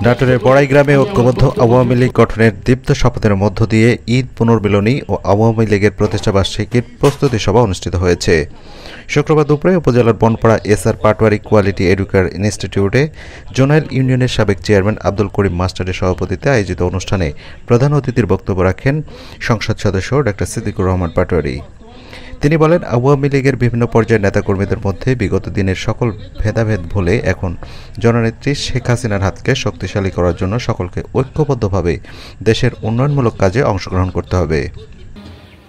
নাটোরের বড়াই গ্রামে ঐক্যবদ্ধ আওয়ামী লীগ গঠনের দীপ্ত শপথের মধ্য দিয়ে ঈদ পুনর্মিলনী ও আওয়ামী লীগের প্রতিষ্ঠাবার্ষিকীর প্রস্তুতি সভা অনুষ্ঠিত হয়েছে। শুক্রবার দুপুরে উপজেলার Banpara SR Patwari quality education ইনস্টিটিউটে জোনাইল ইউনিয়নের সাবেক চেয়ারম্যান আব্দুল করিম মাস্টারের সভাপতিত্বে আয়োজিত অনুষ্ঠানে প্রধান অতিথির বক্তব্য রাখেন সংসদ সদস্য ডক্টর সিদ্দিকুর রহমান পাটোয়ারি। তিনি বলেন, আওয়ামী লীগের বিভিন্ন পর্যায়ের নেতাকর্মীদের মধ্যে বিগত দিনের সকল ভেদাভেদ ভুলে এখন জননেত্রী শেখ হাসিনার হাতকে শক্তিশালী করার জন্য সকলকে ঐক্যবদ্ধভাবে দেশের উন্নয়নমূলক কাজে অংশগ্রহণ করতে হবে।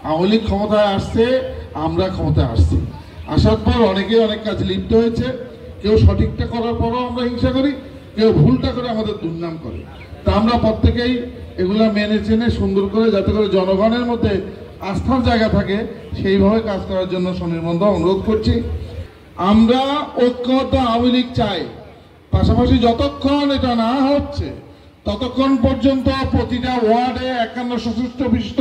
আওয়ামী লীগ ক্ষমতায় আসছে, আমরা ক্ষমতায় আসছি, আসার পর অনেকেই অনেক কাজে লিপ্ত হয়েছে। কেউ সঠিকটা করার পরও আমরা হিংসা করি, কেউ ভুলটা করে আমাদের দুর্নাম করে। তা আমরা প্রত্যেকেই এগুলা মেনে চেনে সুন্দর করে, যাতে করে জনগণের মধ্যে আস্থার জায়গা থাকে, সেইভাবে কাজ করার জন্য সনির্বন্ধ অনুরোধ করছি। আমরা ঐক্যবদ্ধ আওয়ামী লীগ চাই, পাশাপাশি যতক্ষণ এটা না হচ্ছে ততক্ষণ পর্যন্ত প্রতিটা ওয়ার্ডে 51 সশস্ত্র বিশিষ্ট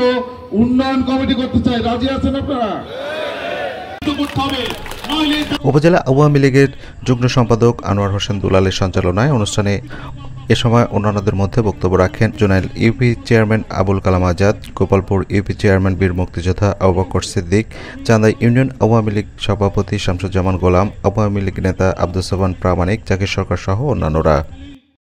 উন্নয়ন কমিটি করতে চাই। রাজি আছেন আপনারা? উপজেলা আওয়ামী লীগের যুগ্ম সম্পাদক আনোয়ার হোসেন দুলালের সঞ্চালনায় অনুষ্ঠানে এ সময় অন্যান্যদের মধ্যে বক্তব্য রাখেন Jonail UP chairman Abul Kalam Azad, Gopalpur UP chairman বীর মুক্তিযোদ্ধা আবু বকর সিদ্দিক, চাঁদাই ইউনিয়ন আওয়ামী লীগ সভাপতি শামসুজ্জামান গোলাম, আওয়ামী লীগ নেতা আব্দুস সোবহান প্রামাণিক, জাকির সরকার সহ অন্যান্যরা।